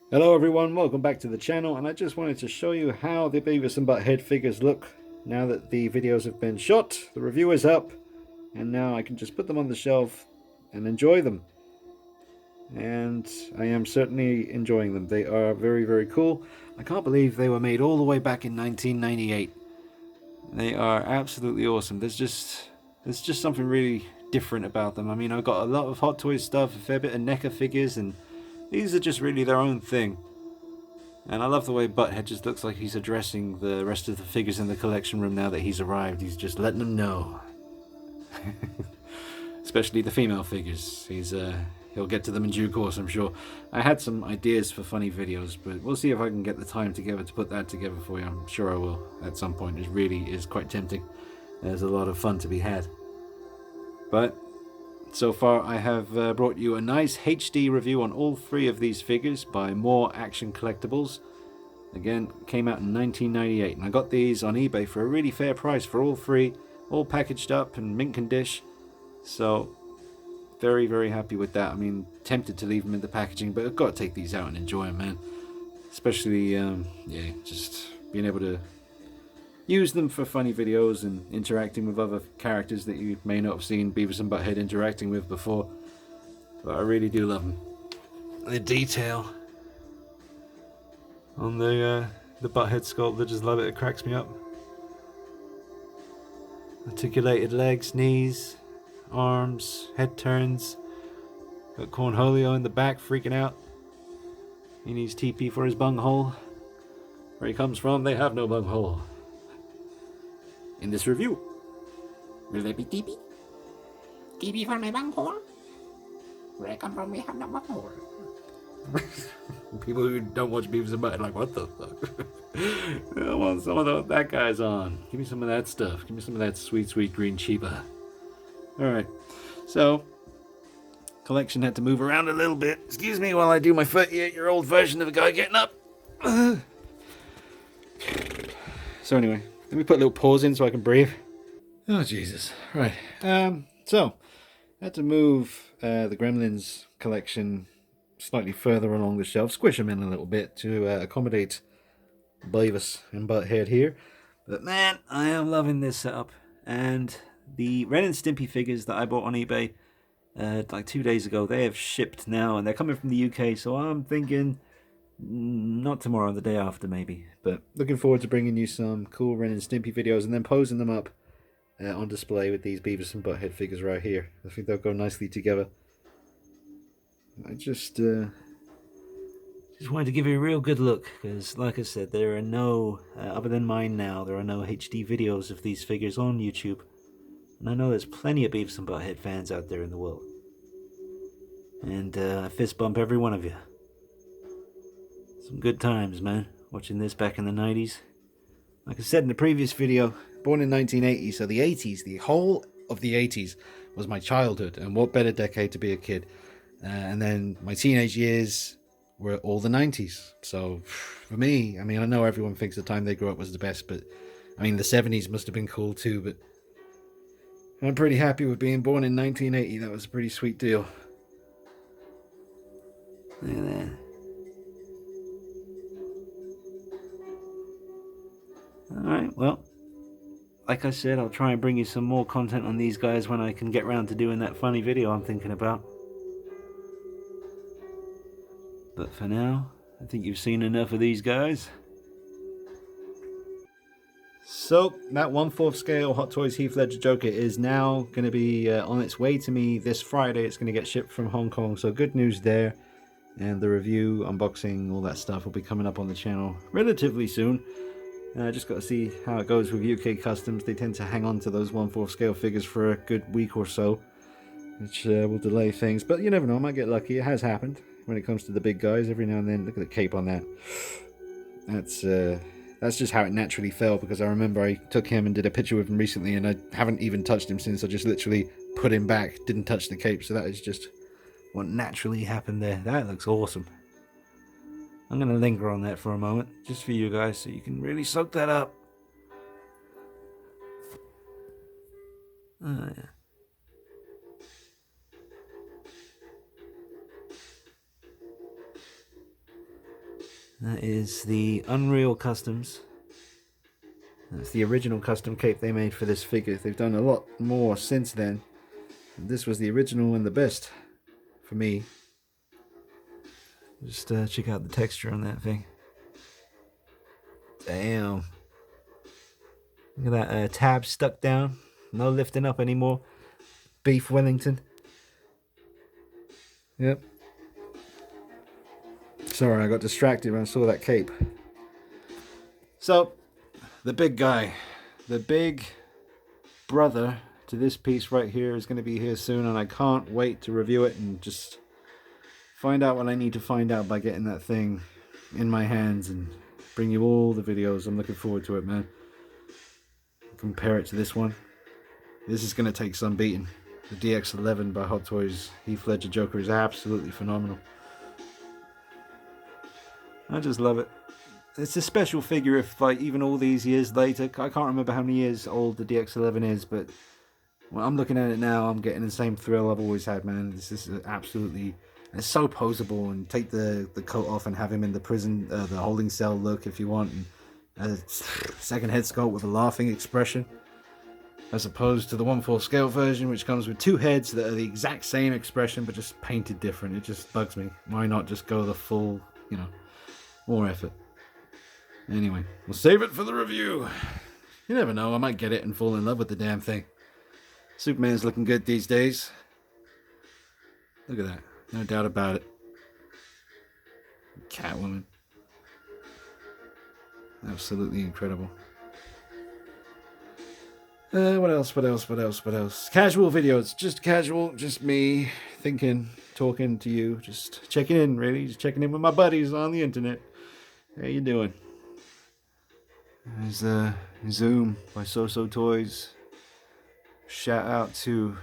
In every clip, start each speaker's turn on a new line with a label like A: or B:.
A: Hello everyone, welcome back to the channel, and I just wanted to show you how the Beavis and Butthead figures look now that the videos have been shot, the review is up, and now I can just put them on the shelf and enjoy them. And I am certainly enjoying them. They are very, very cool. I can't believe they were made all the way back in 1998. They are absolutely awesome. There's just something really different about them. I mean, I've got a lot of Hot Toys stuff, a fair bit of NECA figures, and these are just really their own thing. And I love the way Butthead just looks like he's addressing the rest of the figures in the collection room now that he's arrived. He's just letting them know. Especially the female figures. He'll get to them in due course, I'm sure. I had some ideas for funny videos, but we'll see if I can get the time together to put that together for you. I'm sure I will at some point. It really is quite tempting. There's a lot of fun to be had. But so far I have brought you a nice HD review on all three of these figures by More Action Collectibles. Again, came out in 1998, and I got these on eBay for a really fair price for all three, all packaged up and mint condition. So, very, very happy with that. I mean, tempted to leave them in the packaging, but I've got to take these out and enjoy them, man. Especially, just being able to use them for funny videos and interacting with other characters that you may not have seen Beavis and Butthead interacting with before. But I really do love them. The detail on the Butthead sculpt, I just love it. It cracks me up. Articulated legs, knees, arms, head turns. Got Cornholio in the back freaking out. He needs TP for his bunghole. Where he comes from, they have no bunghole. In this review, will there be TP?
B: TP for my bunghole? Where I come from, we have no bunghole.
A: People who don't watch Beavis and Butthead like, what the fuck? I want some of that guy's on. Give me some of that stuff. Give me some of that sweet, sweet green cheeba. Alright, so collection had to move around a little bit. Excuse me while I do my 38-year-old version of a guy getting up. So anyway, let me put a little pause in so I can breathe. Oh Jesus! Right. So I had to move the Gremlins collection slightly further along the shelf, squish them in a little bit to accommodate Beavis and Butthead here. But man, I am loving this setup. And the Ren and Stimpy figures that I bought on eBay like 2 days ago, they have shipped now, and they're coming from the UK. So I'm thinking not tomorrow, the day after maybe. But looking forward to bringing you some cool Ren and Stimpy videos and then posing them up on display with these Beavis and Butthead figures right here. I think they'll go nicely together. I just wanted to give you a real good look, because like I said, there are no, other than mine now, there are no HD videos of these figures on YouTube. And I know there's plenty of Beavis and Butthead fans out there in the world. And I fist bump every one of you. Some good times, man, watching this back in the 90s. Like I said in the previous video, born in 1980, so the 80s, the whole of the 80s was my childhood, and what better decade to be a kid. And then my teenage years were all the 90s. So for me, I mean, I know everyone thinks the time they grew up was the best, but I mean, the 70s must have been cool too, but I'm pretty happy with being born in 1980. That was a pretty sweet deal. Look at that. Alright, well, like I said, I'll try and bring you some more content on these guys when I can get around to doing that funny video I'm thinking about. But for now, I think you've seen enough of these guys. So, that 1/4 scale Hot Toys Heath Ledger Joker is now going to be on its way to me this Friday. It's going to get shipped from Hong Kong, so good news there. And the review, unboxing, all that stuff will be coming up on the channel relatively soon. Just got to see how it goes with UK customs. They tend to hang on to those 1/4 scale figures for a good week or so, which will delay things. But you never know, I might get lucky. It has happened when it comes to the big guys. Every now and then, look at the cape on that. That's just how it naturally fell, because I remember I took him and did a picture with him recently, and I haven't even touched him since. I just literally put him back, didn't touch the cape. So that is just what naturally happened there. That looks awesome. I'm going to linger on that for a moment, just for you guys, so you can really soak that up. Oh, yeah. That is the Unreal Customs. That's the original custom cape they made for this figure. They've done a lot more since then. This was the original and the best for me. Just check out the texture on that thing. Damn. Look at that tab stuck down. No lifting up anymore. Beef Wellington. Yep. Sorry, I got distracted when I saw that cape. So, the big guy. The big brother to this piece right here is going to be here soon, and I can't wait to review it and just find out what I need to find out by getting that thing in my hands and bring you all the videos. I'm looking forward to it, man. Compare it to this one. This is going to take some beating. The DX11 by Hot Toys Heath Ledger Joker is absolutely phenomenal. I just love it. It's a special figure if, like, even all these years later, I can't remember how many years old the DX11 is, but when I'm looking at it now, I'm getting the same thrill I've always had, man. This is absolutely, it's so poseable, and take the coat off and have him in the prison, the holding cell look if you want, and a second head sculpt with a laughing expression, as opposed to the 1/4 scale version, which comes with two heads that are the exact same expression but just painted different. It just bugs me. Why not just go the full, more effort? Anyway, we'll save it for the review. You never know, I might get it and fall in love with the damn thing. Superman's looking good these days. Look at that, no doubt about it. Catwoman. Absolutely incredible. What else? Casual videos. Just casual. Just me thinking, talking to you. Just checking in, really. Just checking in with my buddies on the internet. How you doing? There's Zoom by So Toys. Shout out to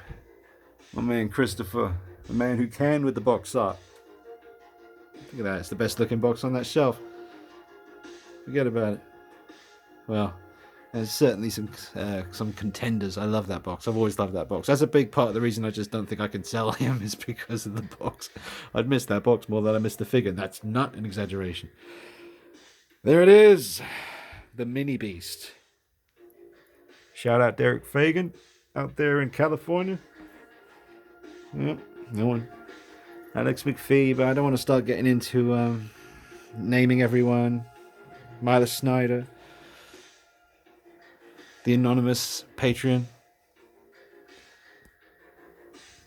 A: my man Christopher, the man who can with the box art. Look at that. It's the best looking box on that shelf. Forget about it. Well, there's certainly some contenders. I love that box. I've always loved that box. That's a big part of the reason I just don't think I can sell him, is because of the box. I'd miss that box more than I miss the figure. That's not an exaggeration. There it is. The Mini Beast. Shout out Derek Fagan out there in California. Yep, no one. Alex McPhee, but I don't want to start getting into naming everyone. Myla Snyder. The anonymous Patreon.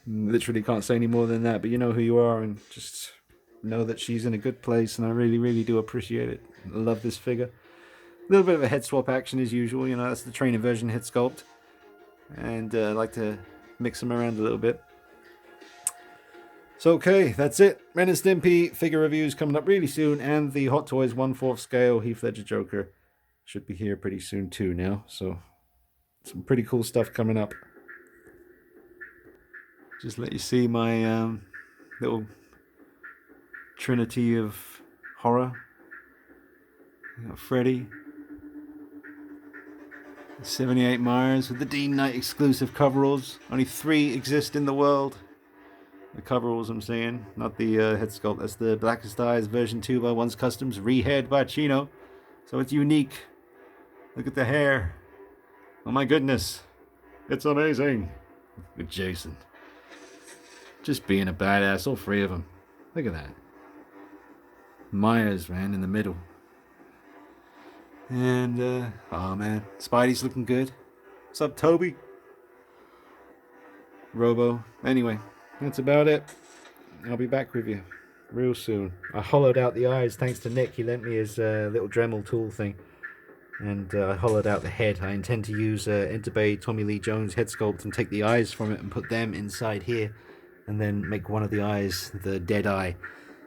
A: Literally can't say any more than that, but you know who you are, and just know that she's in a good place, and I really, really do appreciate it. I love this figure. A little bit of a head swap action as usual, that's the trainer version head sculpt. And I like to mix them around a little bit. So okay, that's it. Ren and Stimpy figure reviews coming up really soon, and the Hot Toys 1/4 scale Heath Ledger Joker should be here pretty soon too now. So some pretty cool stuff coming up. Just let you see my little trinity of horror. We got Freddy, 78 Myers with the Dean Knight exclusive coveralls. Only 3 exist in the world. The coveralls, I'm saying, not the head sculpt. That's the Blackest Eyes version 2 by One's Customs, rehead by Chino. So it's unique. Look at the hair. Oh my goodness. It's amazing. With Jason. Just being a badass, all 3 of them. Look at that. Myers, man, in the middle. And, oh man, Spidey's looking good. What's up, Toby? Robo. Anyway, that's about it. I'll be back with you real soon. I hollowed out the eyes thanks to Nick. He lent me his little Dremel tool thing. And I hollowed out the head. I intend to use Interbay Tommy Lee Jones head sculpt and take the eyes from it and put them inside here. And then make one of the eyes the dead eye.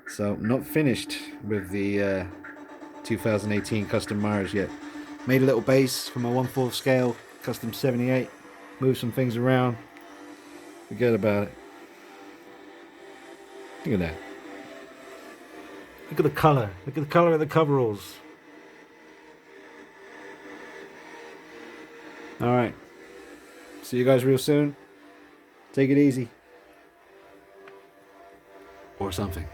A: So, not finished with the 2018 custom Myers yet. Made a little base for my 1/4 scale custom 78. Moved some things around. Forget about it. Look at that. Look at the color. Look at the color of the coveralls. Alright. See you guys real soon. Take it easy. Or something.